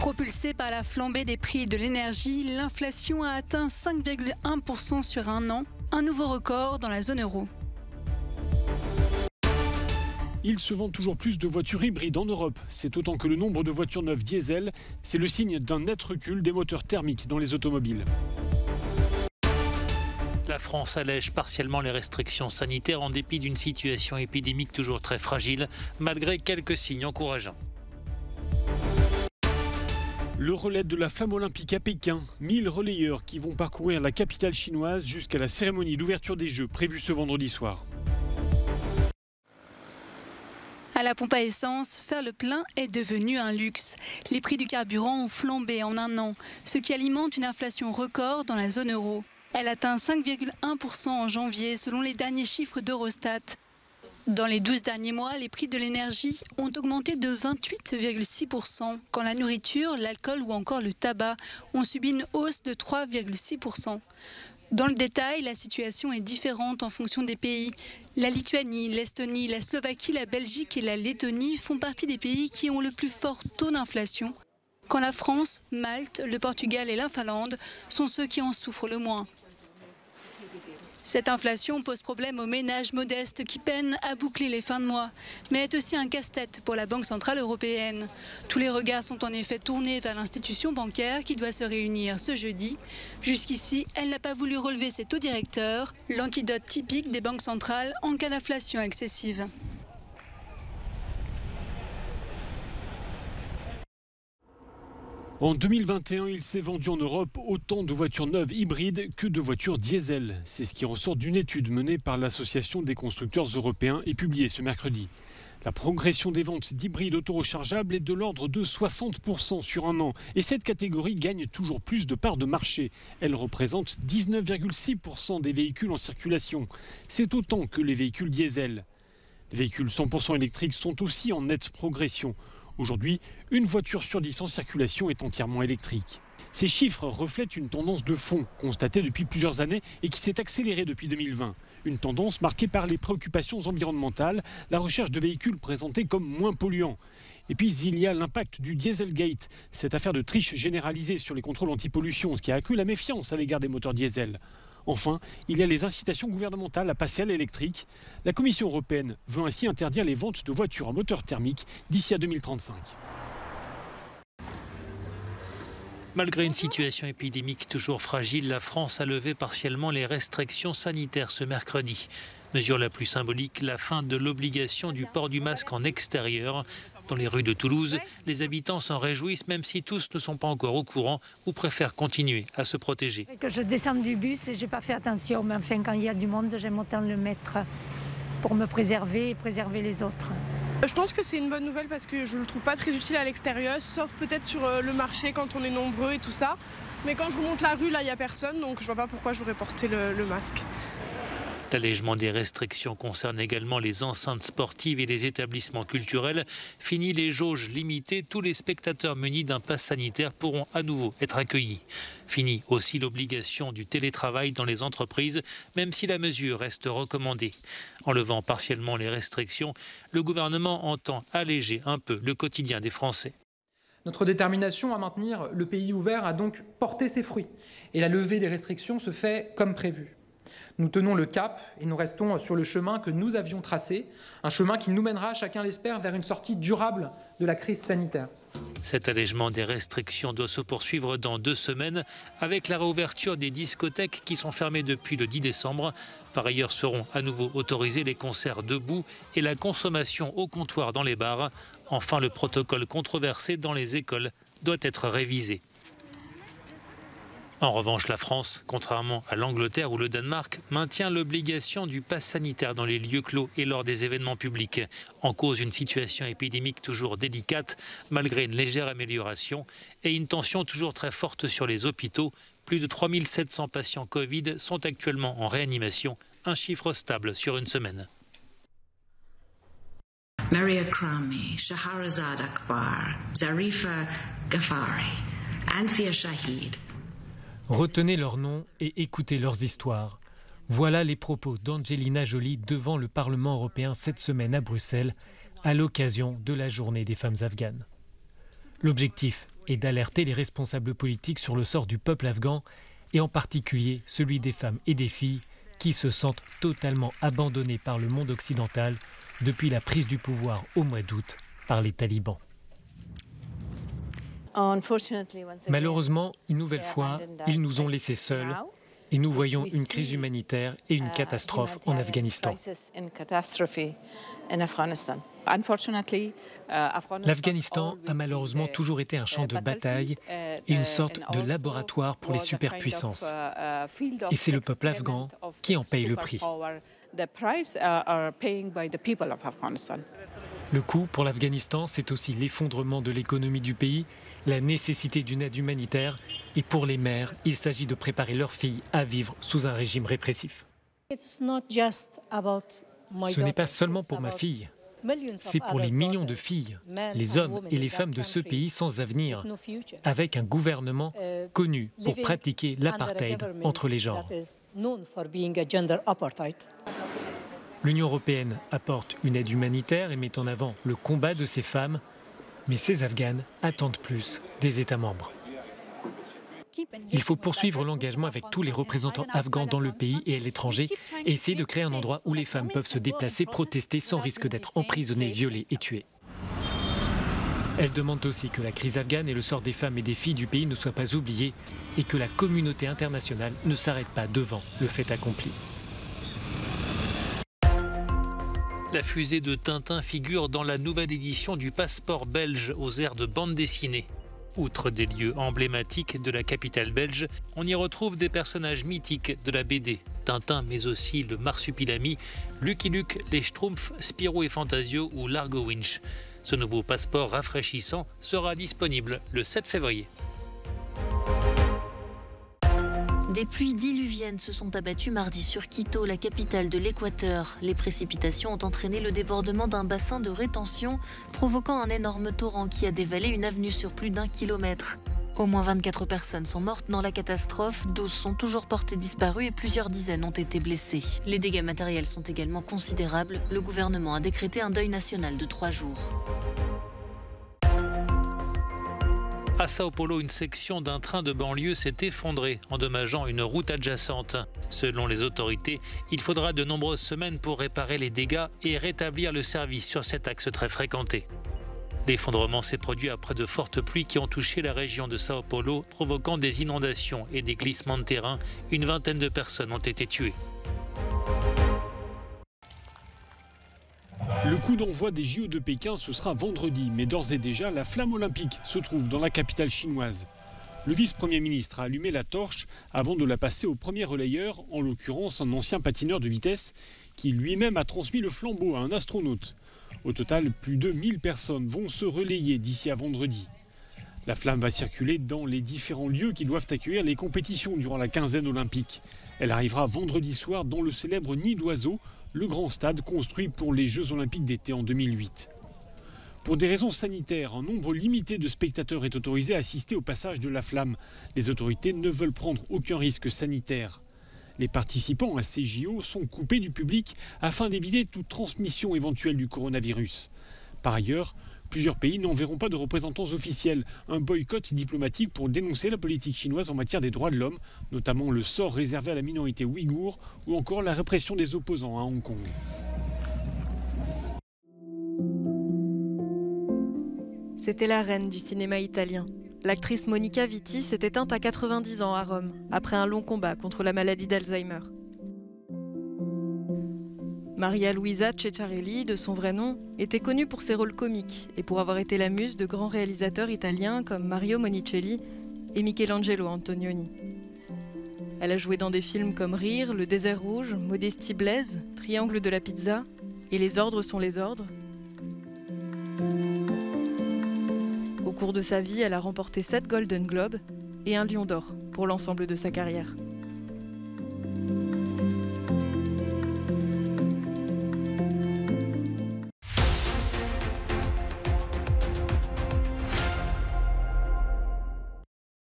Propulsée par la flambée des prix de l'énergie, l'inflation a atteint 5,1% sur un an, un nouveau record dans la zone euro. Il se vend toujours plus de voitures hybrides en Europe. C'est autant que le nombre de voitures neuves diesel. C'est le signe d'un net recul des moteurs thermiques dans les automobiles. La France allège partiellement les restrictions sanitaires en dépit d'une situation épidémique toujours très fragile, malgré quelques signes encourageants. Le relais de la flamme olympique à Pékin, 1000 relayeurs qui vont parcourir la capitale chinoise jusqu'à la cérémonie d'ouverture des Jeux prévue ce vendredi soir. À la pompe à essence, faire le plein est devenu un luxe. Les prix du carburant ont flambé en un an, ce qui alimente une inflation record dans la zone euro. Elle atteint 5,1% en janvier selon les derniers chiffres d'Eurostat. Dans les 12 derniers mois, les prix de l'énergie ont augmenté de 28,6%, quand la nourriture, l'alcool ou encore le tabac ont subi une hausse de 3,6%. Dans le détail, la situation est différente en fonction des pays. La Lituanie, l'Estonie, la Slovaquie, la Belgique et la Lettonie font partie des pays qui ont le plus fort taux d'inflation, quand la France, Malte, le Portugal et la Finlande sont ceux qui en souffrent le moins. Cette inflation pose problème aux ménages modestes qui peinent à boucler les fins de mois, mais est aussi un casse-tête pour la Banque centrale européenne. Tous les regards sont en effet tournés vers l'institution bancaire qui doit se réunir ce jeudi. Jusqu'ici, elle n'a pas voulu relever ses taux directeurs, l'antidote typique des banques centrales en cas d'inflation excessive. En 2021, il s'est vendu en Europe autant de voitures neuves hybrides que de voitures diesel. C'est ce qui ressort d'une étude menée par l'Association des constructeurs européens et publiée ce mercredi. La progression des ventes d'hybrides auto-rechargeables est de l'ordre de 60% sur un an. Et cette catégorie gagne toujours plus de parts de marché. Elle représente 19,6% des véhicules en circulation. C'est autant que les véhicules diesel. Les véhicules 100% électriques sont aussi en nette progression. Aujourd'hui, une voiture sur 10 en circulation est entièrement électrique. Ces chiffres reflètent une tendance de fond constatée depuis plusieurs années et qui s'est accélérée depuis 2020. Une tendance marquée par les préoccupations environnementales, la recherche de véhicules présentés comme moins polluants. Et puis il y a l'impact du Dieselgate, cette affaire de triche généralisée sur les contrôles anti-pollution, ce qui a accru la méfiance à l'égard des moteurs diesel. Enfin, il y a les incitations gouvernementales à passer à l'électrique. La Commission européenne veut ainsi interdire les ventes de voitures à moteur thermique d'ici à 2035. Malgré une situation épidémique toujours fragile, la France a levé partiellement les restrictions sanitaires ce mercredi. Mesure la plus symbolique, la fin de l'obligation du port du masque en extérieur. Dans les rues de Toulouse, les habitants s'en réjouissent même si tous ne sont pas encore au courant ou préfèrent continuer à se protéger. Que je descends du bus et je n'ai pas fait attention, mais enfin quand il y a du monde, j'aime autant le mettre pour me préserver et préserver les autres. Je pense que c'est une bonne nouvelle parce que je ne le trouve pas très utile à l'extérieur, sauf peut-être sur le marché quand on est nombreux et tout ça. Mais quand je remonte la rue, là, il n'y a personne, donc je ne vois pas pourquoi j'aurais porté le masque. L'allègement des restrictions concerne également les enceintes sportives et les établissements culturels. Fini les jauges limitées, tous les spectateurs munis d'un pass sanitaire pourront à nouveau être accueillis. Fini aussi l'obligation du télétravail dans les entreprises, même si la mesure reste recommandée. En levant partiellement les restrictions, le gouvernement entend alléger un peu le quotidien des Français. Notre détermination à maintenir le pays ouvert a donc porté ses fruits et la levée des restrictions se fait comme prévu. Nous tenons le cap et nous restons sur le chemin que nous avions tracé, un chemin qui nous mènera, chacun l'espère, vers une sortie durable de la crise sanitaire. Cet allègement des restrictions doit se poursuivre dans 2 semaines avec la réouverture des discothèques qui sont fermées depuis le 10 décembre. Par ailleurs, seront à nouveau autorisés les concerts debout et la consommation au comptoir dans les bars. Enfin, le protocole controversé dans les écoles doit être révisé. En revanche, la France, contrairement à l'Angleterre ou le Danemark, maintient l'obligation du pass sanitaire dans les lieux clos et lors des événements publics. En cause, une situation épidémique toujours délicate, malgré une légère amélioration, et une tension toujours très forte sur les hôpitaux. Plus de 3700 patients Covid sont actuellement en réanimation, un chiffre stable sur une semaine. Maria Krami, Shahrazad Akbar, Zarifa Ghaffari, Ansia Shahid. Retenez leurs noms et écoutez leurs histoires. Voilà les propos d'Angelina Jolie devant le Parlement européen cette semaine à Bruxelles, à l'occasion de la journée des femmes afghanes. L'objectif est d'alerter les responsables politiques sur le sort du peuple afghan, et en particulier celui des femmes et des filles qui se sentent totalement abandonnés par le monde occidental depuis la prise du pouvoir au mois d'août par les talibans. Malheureusement, une nouvelle fois, ils nous ont laissés seuls et nous voyons une crise humanitaire et une catastrophe en Afghanistan. L'Afghanistan a malheureusement toujours été un champ de bataille et une sorte de laboratoire pour les superpuissances. Et c'est le peuple afghan qui en paye le prix. Le coût pour l'Afghanistan, c'est aussi l'effondrement de l'économie du pays, la nécessité d'une aide humanitaire, et pour les mères, il s'agit de préparer leurs filles à vivre sous un régime répressif. Ce n'est pas seulement pour ma fille, c'est pour les millions de filles, les hommes et les femmes de ce pays sans avenir, avec un gouvernement connu pour pratiquer l'apartheid entre les genres. L'Union européenne apporte une aide humanitaire et met en avant le combat de ces femmes, mais ces Afghanes attendent plus des États membres. Il faut poursuivre l'engagement avec tous les représentants afghans dans le pays et à l'étranger et essayer de créer un endroit où les femmes peuvent se déplacer, protester sans risque d'être emprisonnées, violées et tuées. Elle demande aussi que la crise afghane et le sort des femmes et des filles du pays ne soient pas oubliés et que la communauté internationale ne s'arrête pas devant le fait accompli. La fusée de Tintin figure dans la nouvelle édition du Passeport belge aux airs de bande dessinée. Outre des lieux emblématiques de la capitale belge, on y retrouve des personnages mythiques de la BD. Tintin, mais aussi le Marsupilami, Lucky Luke, les Schtroumpfs, Spirou et Fantasio ou Largo Winch. Ce nouveau passeport rafraîchissant sera disponible le 7 février. Des pluies diluviennes se sont abattues mardi sur Quito, la capitale de l'Équateur. Les précipitations ont entraîné le débordement d'un bassin de rétention, provoquant un énorme torrent qui a dévalé une avenue sur plus d'1 kilomètre. Au moins 24 personnes sont mortes dans la catastrophe, 12 sont toujours portées disparues et plusieurs dizaines ont été blessées. Les dégâts matériels sont également considérables. Le gouvernement a décrété un deuil national de 3 jours. À Sao Paulo, une section d'un train de banlieue s'est effondrée, endommageant une route adjacente. Selon les autorités, il faudra de nombreuses semaines pour réparer les dégâts et rétablir le service sur cet axe très fréquenté. L'effondrement s'est produit après de fortes pluies qui ont touché la région de Sao Paulo, provoquant des inondations et des glissements de terrain. Une vingtaine de personnes ont été tuées. Le coup d'envoi des JO de Pékin, ce sera vendredi, mais d'ores et déjà, la flamme olympique se trouve dans la capitale chinoise. Le vice-premier ministre a allumé la torche avant de la passer au premier relayeur, en l'occurrence un ancien patineur de vitesse, qui lui-même a transmis le flambeau à un astronaute. Au total, plus de 1000 personnes vont se relayer d'ici à vendredi. La flamme va circuler dans les différents lieux qui doivent accueillir les compétitions durant la quinzaine olympique. Elle arrivera vendredi soir dans le célèbre Nid d'Oiseau, le grand stade construit pour les Jeux olympiques d'été en 2008. Pour des raisons sanitaires, un nombre limité de spectateurs est autorisé à assister au passage de la flamme. Les autorités ne veulent prendre aucun risque sanitaire. Les participants à ces JO sont coupés du public afin d'éviter toute transmission éventuelle du coronavirus. Par ailleurs, plusieurs pays n'enverront pas de représentants officiels. Un boycott diplomatique pour dénoncer la politique chinoise en matière des droits de l'homme, notamment le sort réservé à la minorité ouïghour ou encore la répression des opposants à Hong Kong. C'était la reine du cinéma italien. L'actrice Monica Vitti s'est éteinte à 90 ans à Rome, après un long combat contre la maladie d'Alzheimer. Maria Luisa Ceccarelli, de son vrai nom, était connue pour ses rôles comiques et pour avoir été la muse de grands réalisateurs italiens comme Mario Monicelli et Michelangelo Antonioni. Elle a joué dans des films comme Rire, Le désert rouge, Modestie Blaise, Triangle de la pizza et Les ordres sont les ordres. Au cours de sa vie, elle a remporté 7 Golden Globes et un Lion d'or pour l'ensemble de sa carrière.